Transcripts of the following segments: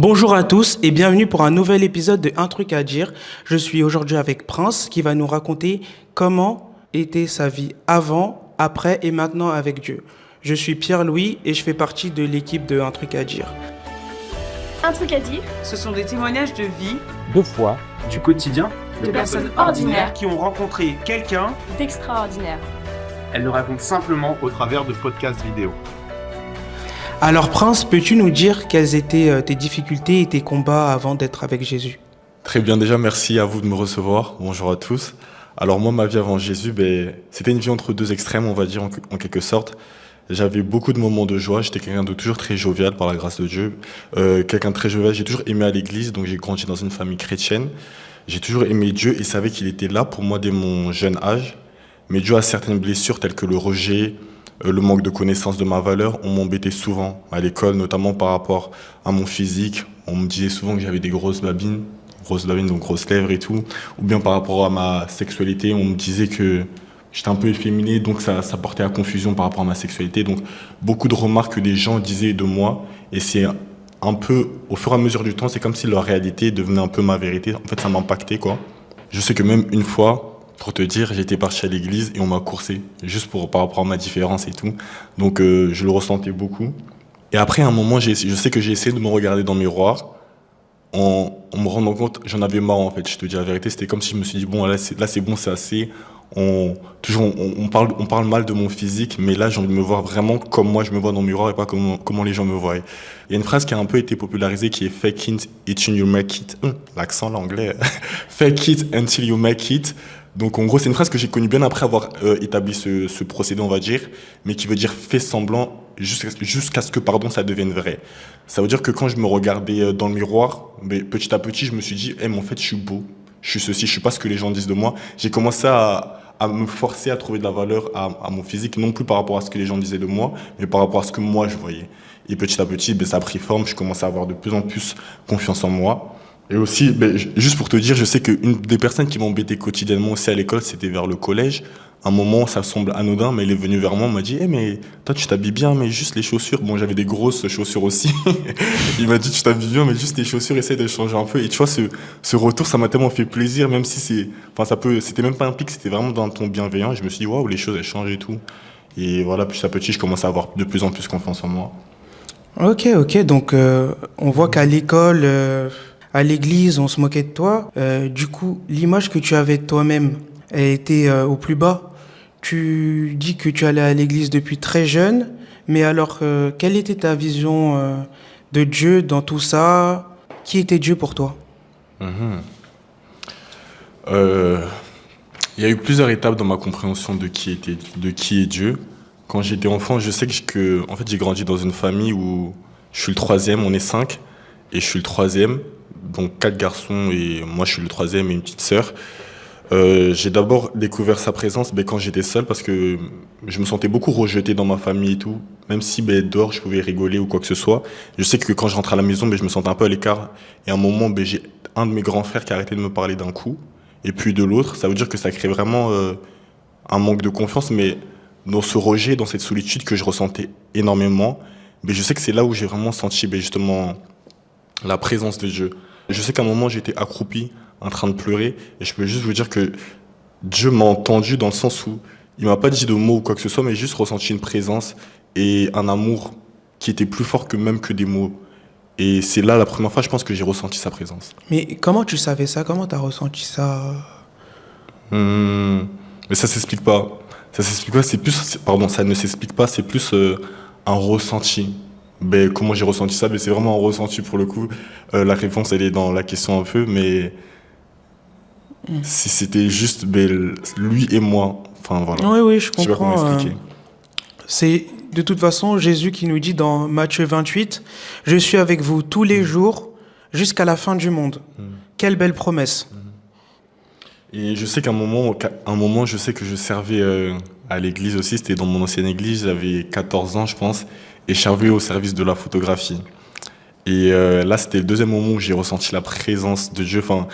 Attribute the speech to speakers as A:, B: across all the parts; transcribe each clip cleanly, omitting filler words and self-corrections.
A: Bonjour à tous et bienvenue pour un nouvel épisode de Un truc à dire. Je suis aujourd'hui avec Prince qui va nous raconter comment était sa vie avant, après et maintenant avec Dieu. Je suis Pierre-Louis et je fais partie de l'équipe de Un truc à dire.
B: Un truc à dire,
C: Ce sont des témoignages de vie,
D: de foi,
E: du quotidien,
B: de personnes ordinaires,
E: qui ont rencontré quelqu'un.
B: d'extraordinaire.
E: Elles le racontent simplement au travers de podcasts vidéo.
A: Alors Prince, peux-tu nous dire quelles étaient tes difficultés et tes combats avant d'être avec Jésus?
F: Très bien, déjà merci à vous de me recevoir. Bonjour à tous. Alors moi, ma vie avant Jésus, c'était une vie entre deux extrêmes, on va dire en quelque sorte. J'avais beaucoup de moments de joie, j'étais quelqu'un de toujours très jovial par la grâce de Dieu. Quelqu'un de très jovial, j'ai toujours aimé à l'église, donc j'ai grandi dans une famille chrétienne. J'ai toujours aimé Dieu et savais qu'il était là pour moi dès mon jeune âge. Mais Dieu a certaines blessures telles que le rejet, le manque de connaissance de ma valeur, on m'embêtait souvent à l'école, notamment par rapport à mon physique. On me disait souvent que j'avais des grosses babines, donc grosses lèvres et tout. Ou bien par rapport à ma sexualité, on me disait que j'étais un peu efféminé, donc ça portait à confusion par rapport à ma sexualité. Donc beaucoup de remarques que des gens disaient de moi, et c'est un peu, au fur et à mesure du temps, c'est comme si leur réalité devenait un peu ma vérité. En fait, ça m'impactait, quoi. Je sais que même une fois, pour te dire, j'étais parti à l'église et on m'a coursé, juste par rapport à ma différence et tout. Donc je le ressentais beaucoup. Et après, à un moment, je sais que j'ai essayé de me regarder dans le miroir en me rendant compte, j'en avais marre en fait, je te dis la vérité. C'était comme si je me suis dit, bon, là c'est bon, c'est assez. On parle mal de mon physique, mais là j'ai envie de me voir vraiment comme moi je me vois dans le miroir et pas comment les gens me voient. Il y a une phrase qui a un peu été popularisée qui est fake it until you make it. L'accent l'anglais. Fake it until you make it. Donc en gros c'est une phrase que j'ai connue bien après avoir établi ce procédé, on va dire, mais qui veut dire fais semblant jusqu'à ce que ça devienne vrai. Ça veut dire que quand je me regardais dans le miroir, petit à petit je me suis dit mais en fait je suis beau. Je suis ceci, je suis pas ce que les gens disent de moi. J'ai commencé à me forcer à trouver de la valeur à mon physique, non plus par rapport à ce que les gens disaient de moi, mais par rapport à ce que moi je voyais. Et petit à petit, ça a pris forme, je commençais à avoir de plus en plus confiance en moi. Et aussi, juste pour te dire, je sais qu'une des personnes qui m'embêtait quotidiennement aussi à l'école, c'était vers le collège. À un moment, ça semble anodin, mais il est venu vers moi, il m'a dit mais toi tu t'habilles bien, mais juste les chaussures. Bon, j'avais des grosses chaussures aussi. Il m'a dit tu t'habilles bien, mais juste les chaussures, essaye de changer un peu. Et tu vois, ce retour, ça m'a tellement fait plaisir, même si c'était même pas un pic, c'était vraiment d'un ton bienveillant. Et je me suis dit waouh, les choses elles changent et tout. Et voilà, petit à petit, je commençais à avoir de plus en plus confiance en moi.
A: Ok, donc on voit qu'à l'école, à l'église, on se moquait de toi. Du coup, l'image que tu avais de toi-même, elle était au plus bas. Tu dis que tu allais à l'église depuis très jeune, mais alors, quelle était ta vision de Dieu dans tout ça? Qui était Dieu pour toi?
F: Il y a eu plusieurs étapes dans ma compréhension de qui est Dieu. Quand j'étais enfant, je sais en fait, j'ai grandi dans une famille où je suis le troisième, on est 5, et je suis le troisième, donc 4 garçons, et moi je suis le troisième et une petite sœur. J'ai d'abord découvert sa présence quand j'étais seul, parce que je me sentais beaucoup rejeté dans ma famille et tout, même si dehors je pouvais rigoler ou quoi que ce soit. Je sais que quand je rentrais à la maison, je me sentais un peu à l'écart, et à un moment, j'ai un de mes grands frères qui a arrêté de me parler d'un coup, et puis de l'autre. Ça veut dire que ça crée vraiment un manque de confiance, mais dans ce rejet, dans cette solitude que je ressentais énormément, je sais que c'est là où j'ai vraiment senti justement la présence de Dieu. Je sais qu'à un moment, j'étais accroupi, en train de pleurer, et je peux juste vous dire que Dieu m'a entendu dans le sens où il m'a pas dit de mots ou quoi que ce soit, mais juste ressenti une présence et un amour qui était plus fort que des mots. Et c'est là la première fois, je pense, que j'ai ressenti sa présence.
A: Mais comment tu savais ça? Comment tu as ressenti ça?
F: Mais ça s'explique pas. Ça s'explique pas, ça ne s'explique pas, c'est plus un ressenti. Comment j'ai ressenti ça? C'est vraiment un ressenti pour le coup. La réponse, elle est dans la question un peu, mais si c'était juste lui et moi, enfin voilà.
A: Oui, je
F: Je sais pas comment
A: comprends.
F: expliquer.
A: C'est de toute façon Jésus qui nous dit dans Matthieu 28, « Je suis avec vous tous les jours jusqu'à la fin du monde. » Quelle belle promesse.
F: Et je sais qu'à un moment, je sais que je servais à l'église aussi. C'était dans mon ancienne église, j'avais 14 ans, je pense, et je servais au service de la photographie. Et là, c'était le deuxième moment où j'ai ressenti la présence de Dieu. Enfin,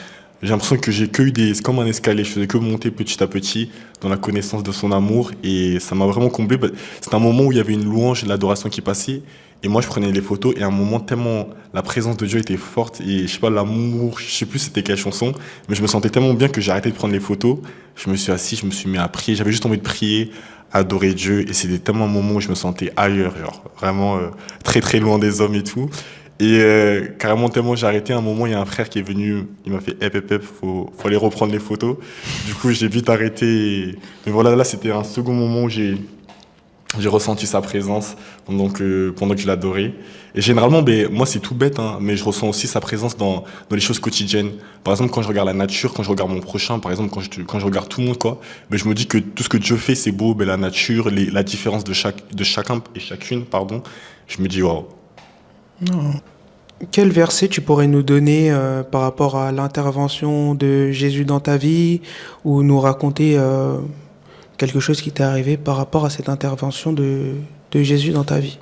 F: j'ai l'impression que j'ai que eu c'est comme un escalier, je faisais que monter petit à petit dans la connaissance de son amour et ça m'a vraiment comblé. C'était un moment où il y avait une louange et de l'adoration qui passait et moi je prenais les photos et à un moment tellement la présence de Dieu était forte et je sais pas, l'amour, je sais plus c'était quelle chanson, mais je me sentais tellement bien que j'ai arrêté de prendre les photos. Je me suis assis, je me suis mis à prier, j'avais juste envie de prier, adorer Dieu et c'était tellement un moment où je me sentais ailleurs, genre vraiment très très loin des hommes et tout. Et carrément tellement j'ai arrêté, à un moment il y a un frère qui est venu, il m'a fait faut aller reprendre les photos. Du coup j'ai vite arrêté. Mais voilà, là c'était un second moment où j'ai ressenti sa présence pendant que je l'adorais. Et généralement, moi c'est tout bête, hein, mais je ressens aussi sa présence dans les choses quotidiennes. Par exemple, quand je regarde la nature, quand je regarde mon prochain, par exemple, quand je regarde tout le monde, quoi, je me dis que tout ce que Dieu fait, c'est beau, la nature, la différence de chacun et chacune, pardon. Je me dis, waouh.
A: Quel verset tu pourrais nous donner par rapport à l'intervention de Jésus dans ta vie ou nous raconter quelque chose qui t'est arrivé par rapport à cette intervention de Jésus dans ta vie?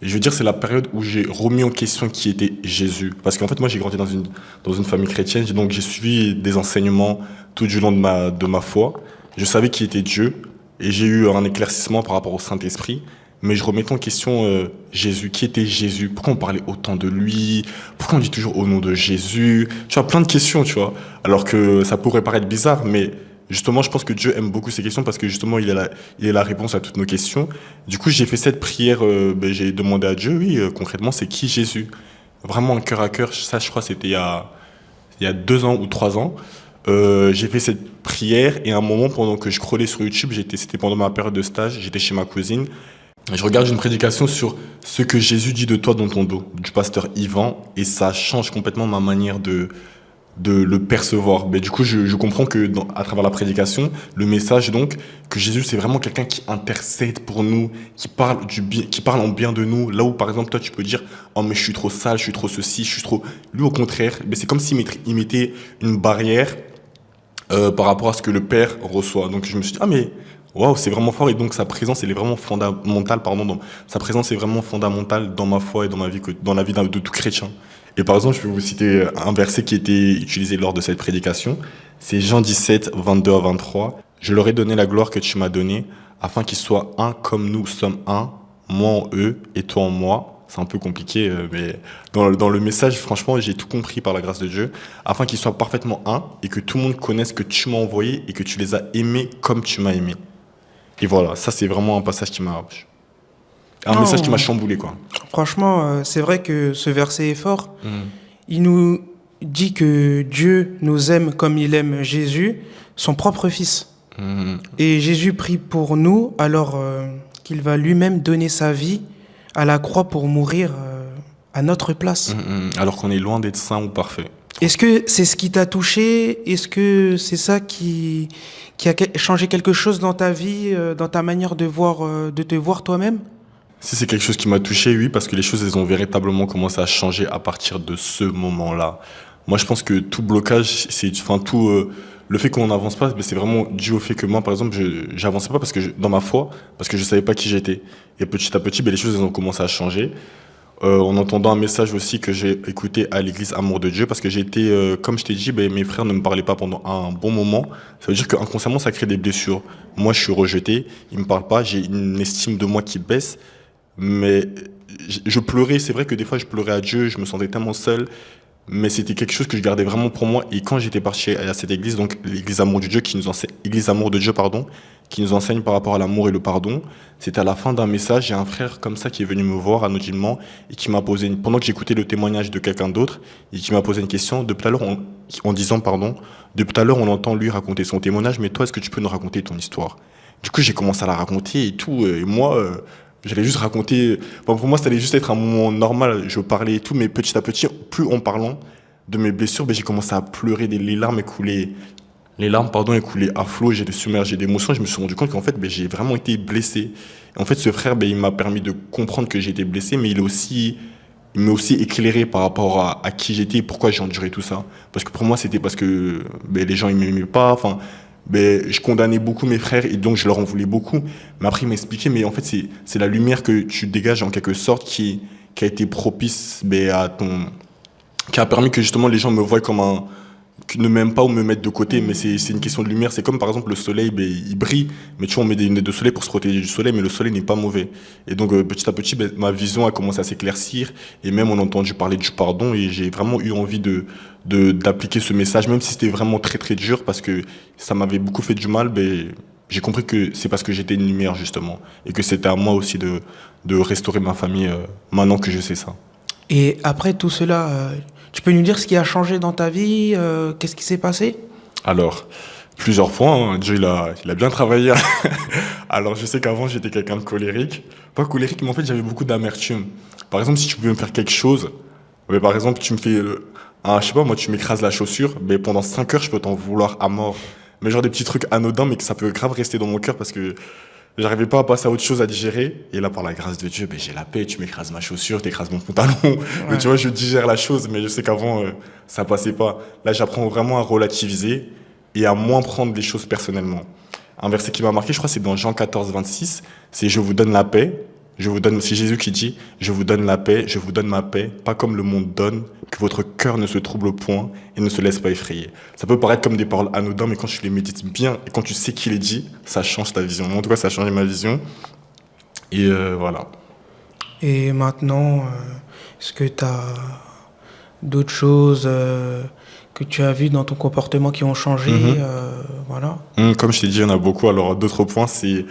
F: Et je veux dire, c'est la période où j'ai remis en question qui était Jésus. Parce qu'en fait, moi, j'ai grandi dans une famille chrétienne, donc j'ai suivi des enseignements tout du long de ma foi. Je savais qui était Dieu, et j'ai eu un éclaircissement par rapport au Saint-Esprit. Mais je remettais en question Jésus. Qui était Jésus? Pourquoi on parlait autant de lui? Pourquoi on dit toujours au nom de Jésus? Tu vois, plein de questions, tu vois. Alors que ça pourrait paraître bizarre, mais justement, je pense que Dieu aime beaucoup ces questions parce que justement, il est la réponse à toutes nos questions. Du coup, j'ai fait cette prière, j'ai demandé à Dieu, oui, concrètement, c'est qui Jésus? Vraiment, un cœur à cœur. Ça, je crois, c'était il y a 2 ans ou 3 ans. J'ai fait cette prière et à un moment, pendant que je scrollais sur YouTube, c'était pendant ma période de stage, j'étais chez ma cousine. Je regarde une prédication sur ce que Jésus dit de toi dans ton dos, du pasteur Yvan, et ça change complètement ma manière de le percevoir. Mais du coup, je comprends que à travers la prédication, le message donc, que Jésus c'est vraiment quelqu'un qui intercède pour nous, qui parle qui parle en bien de nous. Là où par exemple toi tu peux dire oh mais je suis trop sale, je suis trop ceci, je suis trop. Lui au contraire, c'est comme s'il mettait une barrière par rapport à ce que le Père reçoit. Donc je me suis dit ah mais waouh, c'est vraiment fort et donc sa présence elle est vraiment fondamentale sa présence est vraiment fondamentale dans ma foi et dans ma vie dans la vie de tout chrétien. Et par exemple, je vais vous citer un verset qui était utilisé lors de cette prédication. C'est Jean 17, 22 à 23. Je leur ai donné la gloire que tu m'as donnée, afin qu'ils soient un comme nous sommes un, moi en eux et toi en moi. C'est un peu compliqué, mais dans le message, franchement, j'ai tout compris par la grâce de Dieu, afin qu'ils soient parfaitement un et que tout le monde connaisse que tu m'as envoyé et que tu les as aimés comme tu m'as aimé. Et voilà, ça c'est vraiment un passage qui m'a... message qui m'a chamboulé, quoi.
A: Franchement, c'est vrai que ce verset est fort. Il nous dit que Dieu nous aime comme il aime Jésus, son propre fils. Et Jésus prie pour nous alors qu'il va lui-même donner sa vie à la croix pour mourir à notre place.
F: Alors qu'on est loin d'être saint ou parfait.
A: Est-ce que c'est ce qui t'a touché? Est-ce que c'est ça qui a changé quelque chose dans ta vie, dans ta manière de te voir toi-même?
F: Si c'est quelque chose qui m'a touché, oui, parce que les choses, elles ont véritablement commencé à changer à partir de ce moment-là. Moi, je pense que tout blocage, le fait qu'on n'avance pas, c'est vraiment dû au fait que moi, par exemple, j'avançais pas dans ma foi, parce que je savais pas qui j'étais. Et petit à petit, les choses, elles ont commencé à changer. En entendant un message aussi que j'ai écouté à l'église Amour de Dieu, parce que j'ai été, comme je t'ai dit, mes frères ne me parlaient pas pendant un bon moment. Ça veut dire qu'inconsciemment, ça crée des blessures. Moi, je suis rejeté, ils me parlent pas, j'ai une estime de moi qui baisse. Mais je pleurais, c'est vrai que des fois je pleurais à Dieu, je me sentais tellement seul, mais c'était quelque chose que je gardais vraiment pour moi. Et quand j'étais parti à cette église, donc l'église Amour de Dieu église Amour de Dieu, pardon, qui nous enseigne par rapport à l'amour et le pardon, c'était à la fin d'un message, j'ai un frère comme ça qui est venu me voir anonymement et qui m'a posé, pendant que j'écoutais le témoignage de quelqu'un d'autre, et qui m'a posé une question depuis tout à l'heure en disant, depuis tout à l'heure on entend lui raconter son témoignage, mais toi est-ce que tu peux nous raconter ton histoire? Du coup j'ai commencé à la raconter et tout, et moi... j'allais juste raconter... pour moi, ça allait juste être un moment normal. Je parlais et tout, mais petit à petit, plus en parlant de mes blessures, j'ai commencé à pleurer. Les larmes coulaient à flot. J'étais submergé d'émotions. Je me suis rendu compte qu'en fait, j'ai vraiment été blessé. Et en fait, ce frère, il m'a permis de comprendre que j'ai été blessé, mais il m'a aussi éclairé par rapport à qui j'étais et pourquoi j'ai enduré tout ça. Parce que pour moi, c'était parce que les gens, ils m'aimaient pas. Enfin... je condamnais beaucoup mes frères et donc je leur en voulais beaucoup. Mais après, ils m'expliquaient, mais en fait, c'est la lumière que tu dégages en quelque sorte qui a été propice qui a permis que justement les gens me voient comme qui ne m'aiment pas ou me mettent de côté, mais c'est une question de lumière. C'est comme par exemple le soleil, ben, il brille, mais tu vois, on met des lunettes de soleil pour se protéger du soleil, mais le soleil n'est pas mauvais. Et donc petit à petit, ben, ma vision a commencé à s'éclaircir, et même on a entendu parler du pardon, et j'ai vraiment eu envie d'appliquer ce message, même si c'était vraiment très très dur, parce que ça m'avait beaucoup fait du mal. Ben, j'ai compris que c'est parce que j'étais une lumière justement, et que c'était à moi aussi de restaurer ma famille maintenant que je sais ça.
A: Et après tout cela, tu peux nous dire ce qui a changé dans ta vie? Qu'est-ce qui s'est passé?
F: Alors, plusieurs points, hein. Dieu, il a bien travaillé. Alors, je sais qu'avant, j'étais quelqu'un de colérique. Pas colérique, mais en fait, j'avais beaucoup d'amertume. Par exemple, si tu pouvais me faire quelque chose, mais par exemple, tu me fais, je sais pas, moi, tu m'écrases la chaussure, mais pendant 5 heures, je peux t'en vouloir à mort. Mais genre des petits trucs anodins, mais que ça peut grave rester dans mon cœur parce que j'arrivais pas à passer à autre chose à digérer. Et là, par la grâce de Dieu, ben, j'ai la paix. Tu m'écrases ma chaussure, t'écrases mon pantalon. Mais tu vois, je digère la chose. Mais je sais qu'avant, ça passait pas. Là, j'apprends vraiment à relativiser et à moins prendre les choses personnellement. Un verset qui m'a marqué, je crois, c'est dans Jean 14, 26. C'est je vous donne la paix. C'est Jésus qui dit, je vous donne la paix, je vous donne ma paix, pas comme le monde donne, que votre cœur ne se trouble point et ne se laisse pas effrayer. Ça peut paraître comme des paroles anodines, mais quand tu les médites bien et quand tu sais qui les dit, ça change ta vision. Moi, en tout cas, ça a changé ma vision. Et voilà.
A: Et maintenant, est-ce que tu as d'autres choses que tu as vues dans ton comportement qui ont changé? Voilà.
F: Comme je t'ai dit, il y en a beaucoup. Alors, d'autres points, c'est...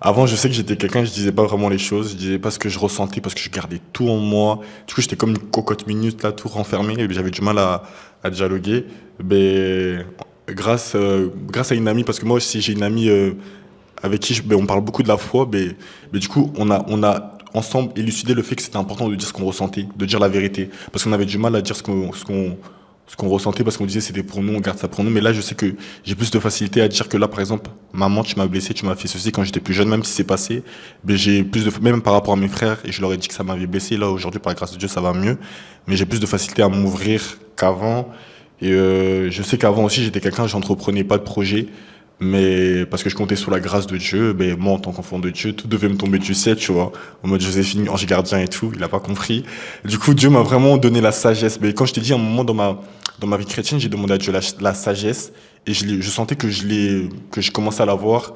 F: Avant, je sais que j'étais quelqu'un, je disais pas vraiment les choses, je disais pas ce que je ressentais parce que je gardais tout en moi. Du coup, j'étais comme une cocotte minute, là, tout renfermé, et j'avais du mal à dialoguer. Ben, grâce à une amie, parce que moi aussi, j'ai une amie avec qui on parle beaucoup de la foi, mais du coup, on a ensemble élucidé le fait que c'était important de dire ce qu'on ressentait, de dire la vérité. Parce qu'on avait du mal à dire ce qu'on ressentait parce qu'on disait c'était pour nous, on garde ça pour nous. Mais là, je sais que j'ai plus de facilité à dire que là, par exemple, maman, tu m'as blessé, tu m'as fait ceci quand j'étais plus jeune, même si c'est passé. Mais j'ai plus de, même par rapport à mes frères, et je leur ai dit que ça m'avait blessé. Là, aujourd'hui, par la grâce de Dieu, ça va mieux. Mais j'ai plus de facilité à m'ouvrir qu'avant. Et je sais qu'avant aussi, j'étais quelqu'un, j'entreprenais pas de projet. Mais parce que je comptais sur la grâce de Dieu, ben moi en tant qu'enfant de Dieu, tout devait me tomber du ciel, tu vois, en mode Joséphine, ange gardien et tout, il a pas compris. Du coup, Dieu m'a vraiment donné la sagesse. Mais quand je t'ai dit, à un moment dans ma vie chrétienne, j'ai demandé à Dieu la sagesse et je sentais que je commençais à l'avoir.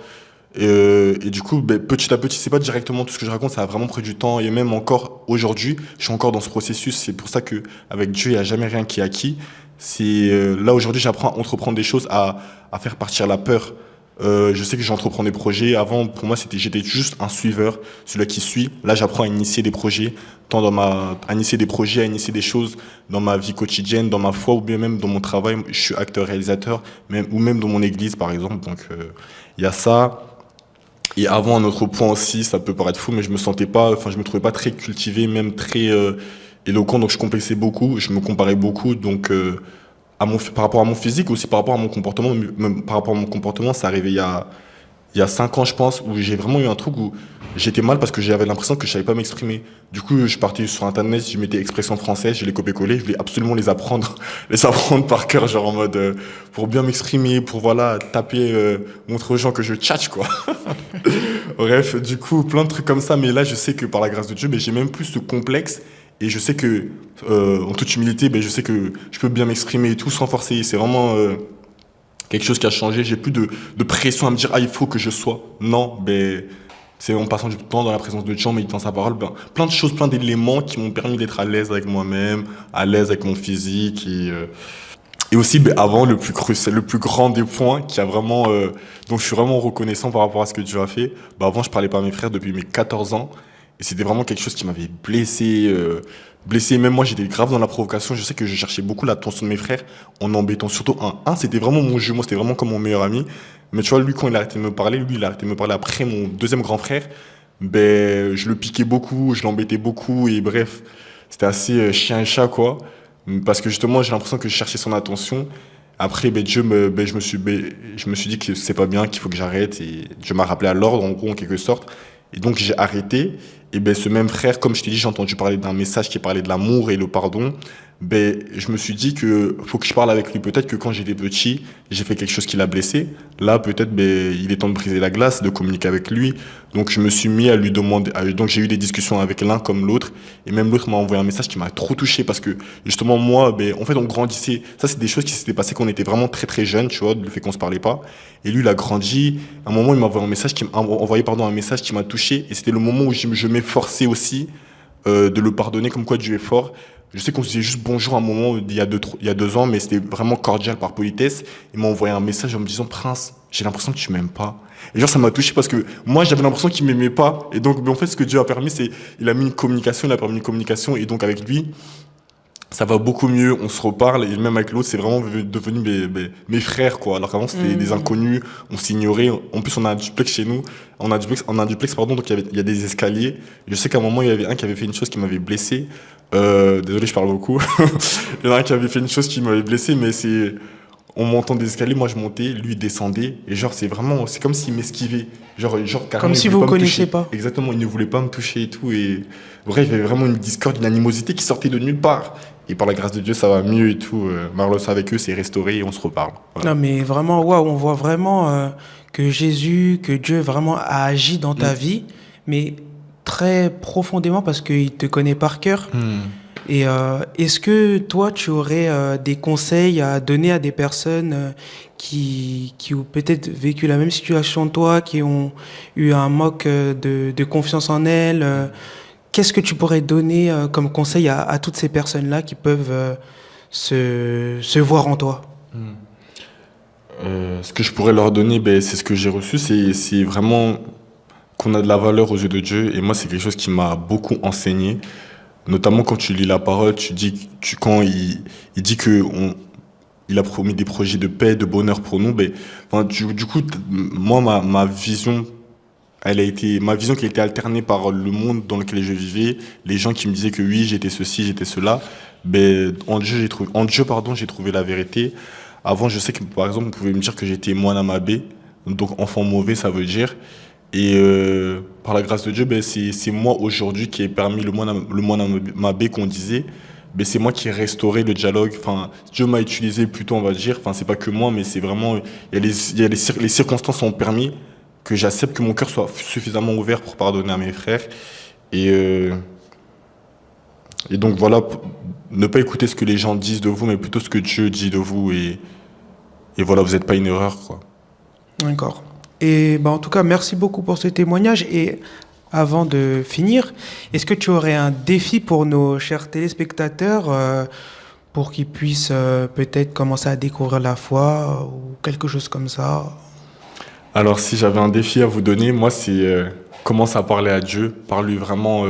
F: Et du coup, ben, petit à petit, c'est pas directement tout ce que je raconte, ça a vraiment pris du temps. Et même encore aujourd'hui, je suis encore dans ce processus. C'est pour ça que avec Dieu, il y a jamais rien qui est acquis. C'est là aujourd'hui, j'apprends à entreprendre des choses, à faire partir la peur. Je sais que j'entreprends des projets. Avant, pour moi, j'étais juste un suiveur, celui qui suit. Là, j'apprends à initier des projets, à initier des projets, à initier des choses dans ma vie quotidienne, dans ma foi, ou bien même dans mon travail. Je suis acteur, réalisateur, ou même dans mon église, par exemple. Donc, il y a ça. Et avant, un autre point aussi, ça peut paraître fou, mais je me trouvais pas très cultivé, même très éloquent. Donc, je complexais beaucoup, je me comparais beaucoup. Donc, par rapport à mon physique, aussi par rapport à mon comportement, même par rapport à mon comportement, ça arrivait il y a 5 ans, je pense, où j'ai vraiment eu un truc où j'étais mal parce que j'avais l'impression que je savais pas m'exprimer. Du coup, je partais sur Internet, je mettais expressions françaises, je les copiais-collais, je voulais absolument les apprendre, par cœur, genre en mode, pour bien m'exprimer, pour voilà, taper, montrer aux gens que je tchatche, quoi. Bref, du coup, plein de trucs comme ça, mais là, je sais que par la grâce de Dieu, j'ai même plus ce complexe. Et je sais que, en toute humilité, je sais que je peux bien m'exprimer et tout sans forcer. C'est vraiment quelque chose qui a changé. J'ai plus de pression à me dire, ah, il faut que je sois. Non, c'est en passant du temps dans la présence de Dieu, en méditant sa parole, plein de choses, plein d'éléments qui m'ont permis d'être à l'aise avec moi-même, à l'aise avec mon physique. Et aussi, avant, le plus grand des points qui a vraiment, donc je suis vraiment reconnaissant par rapport à ce que Dieu a fait. Avant, je parlais pas à mes frères depuis mes 14 ans. Et c'était vraiment quelque chose qui m'avait blessé. Même moi, j'étais grave dans la provocation. Je sais que je cherchais beaucoup l'attention de mes frères en embêtant surtout un. C'était vraiment mon jeu. Moi, c'était vraiment comme mon meilleur ami. Mais tu vois, lui, quand il a arrêté de me parler, il a arrêté de me parler après mon deuxième grand frère. Je le piquais beaucoup, je l'embêtais beaucoup. Et bref, c'était assez chien et chat, quoi. Parce que justement, j'ai l'impression que je cherchais son attention. Après, je me suis dit que c'est pas bien, qu'il faut que j'arrête. Et Dieu m'a rappelé à l'ordre, en gros, en quelque sorte. Et donc, j'ai arrêté. Et ce même frère, comme je t'ai dit, j'ai entendu parler d'un message qui parlait de l'amour et le pardon. ben, je me suis dit que faut que je parle avec lui. Peut-être que quand j'étais petit, j'ai fait quelque chose qui l'a blessé. Là, peut-être, ben, il est temps de briser la glace, de communiquer avec lui. Donc, je me suis mis à lui demander. Donc, j'ai eu des discussions avec l'un comme l'autre. Et même l'autre m'a envoyé un message qui m'a trop touché parce que, justement, moi, ben, en fait, on grandissait. Ça, c'est des choses qui s'étaient passées quand on était vraiment très, très jeunes, tu vois, le fait qu'on se parlait pas. Et lui, il a grandi. À un moment, il m'a envoyé un message qui m'a touché. Et c'était le moment où je m'efforçais aussi, de le pardonner, comme quoi Dieu est fort. Je sais qu'on se disait juste bonjour à un moment il y a 2 ans, mais c'était vraiment cordial par politesse. Il m'a envoyé un message en me disant, Prince, j'ai l'impression que tu m'aimes pas. Et genre, ça m'a touché parce que moi, j'avais l'impression qu'il m'aimait pas. Et donc, mais en fait, ce que Dieu a permis, c'est, il a mis une communication, il a permis une communication. Et donc, avec lui, ça va beaucoup mieux, on se reparle, et même avec l'autre, c'est vraiment devenu mes frères, quoi. Alors qu'avant, c'était des inconnus, on s'ignorait. En plus, on a un duplex chez nous. On a un duplex, pardon, donc il y a des escaliers. Je sais qu'à un moment, il y avait un qui avait fait une chose qui m'avait blessé. Désolé, je parle beaucoup. Il y en a un qui avait fait une chose qui m'avait blessé, mais c'est, on montant des escaliers, moi je montais, lui il descendait, et genre c'est comme s'il m'esquivait. Genre carrément,
A: Comme
F: il
A: si
F: voulait
A: vous
F: pas
A: vous
F: me
A: connaissiez
F: toucher.
A: pas.
F: Exactement, il ne voulait pas me toucher et tout, et bref, il y avait vraiment une discorde, une animosité qui sortait de nulle part. Et par la grâce de Dieu, ça va mieux et tout. Marlos avec eux, c'est restauré et on se reparle. Voilà.
A: Non, mais vraiment, waouh, on voit vraiment que Jésus, que Dieu vraiment a agi dans ta vie, mais très profondément parce qu'il te connaît par cœur. Et est-ce que toi, tu aurais des conseils à donner à des personnes qui ont peut-être vécu la même situation que toi, qui ont eu un manque de confiance en elles qu'est-ce que tu pourrais donner comme conseil à toutes ces personnes-là qui peuvent se voir en toi?
F: Ce que je pourrais leur donner, ben, c'est ce que j'ai reçu, c'est vraiment qu'on a de la valeur aux yeux de Dieu. Et moi, c'est quelque chose qui m'a beaucoup enseigné. Notamment quand tu lis la parole, quand il dit que il a promis des projets de paix, de bonheur pour nous, ben, enfin, du coup, moi, ma vision, ma vision qui a été alternée par le monde dans lequel je vivais, les gens qui me disaient que oui, j'étais ceci, j'étais cela, ben, en Dieu, pardon, j'ai trouvé la vérité. Avant, je sais que, par exemple, on pouvait me dire que j'étais moine Amabé, donc enfant mauvais, ça veut dire. Et par la grâce de Dieu, ben, c'est moi aujourd'hui qui ai permis le moine Amabé qu'on disait, ben, c'est moi qui ai restauré le dialogue. Enfin, Dieu m'a utilisé plutôt, on va dire. Enfin, c'est pas que moi, mais c'est vraiment, les circonstances ont permis que j'accepte que mon cœur soit suffisamment ouvert pour pardonner à mes frères. Et donc voilà, ne pas écouter ce que les gens disent de vous, mais plutôt ce que Dieu dit de vous. Et voilà, vous n'êtes pas une erreur, quoi.
A: D'accord. Et en tout cas, merci beaucoup pour ce témoignage. Et avant de finir, est-ce que tu aurais un défi pour nos chers téléspectateurs pour qu'ils puissent peut-être commencer à découvrir la foi ou quelque chose comme ça?
F: Alors, si j'avais un défi à vous donner, moi, c'est commence à parler à Dieu. Parle-lui vraiment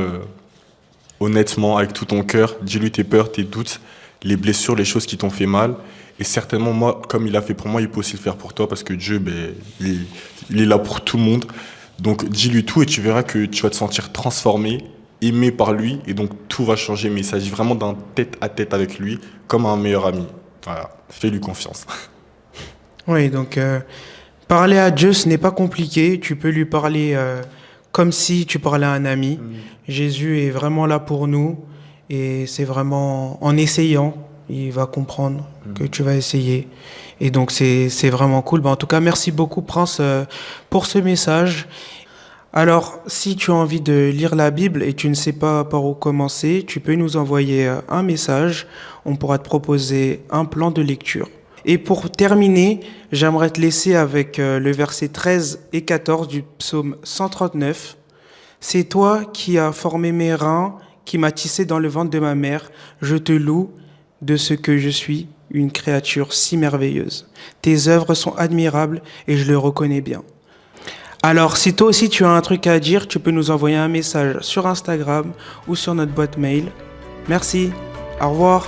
F: honnêtement, avec tout ton cœur. Dis-lui tes peurs, tes doutes, les blessures, les choses qui t'ont fait mal. Et certainement, moi, comme il a fait pour moi, il peut aussi le faire pour toi parce que Dieu, ben, il est là pour tout le monde. Donc, dis-lui tout et tu verras que tu vas te sentir transformé, aimé par lui. Et donc, tout va changer. Mais il s'agit vraiment d'un tête-à-tête avec lui, comme un meilleur ami. Voilà, fais-lui confiance.
A: Oui, donc parler à Dieu, ce n'est pas compliqué. Tu peux lui parler comme si tu parlais à un ami. Jésus est vraiment là pour nous. Et c'est vraiment en essayant, il va comprendre que tu vas essayer. Et donc, c'est vraiment cool. En tout cas, merci beaucoup, Prince, pour ce message. Alors, si tu as envie de lire la Bible et tu ne sais pas par où commencer, tu peux nous envoyer un message. On pourra te proposer un plan de lecture. Et pour terminer, j'aimerais te laisser avec le verset 13 et 14 du psaume 139. C'est toi qui as formé mes reins, qui m'as tissé dans le ventre de ma mère. Je te loue de ce que je suis, une créature si merveilleuse. Tes œuvres sont admirables et je le reconnais bien. Alors, si toi aussi tu as un truc à dire, tu peux nous envoyer un message sur Instagram ou sur notre boîte mail. Merci, au revoir.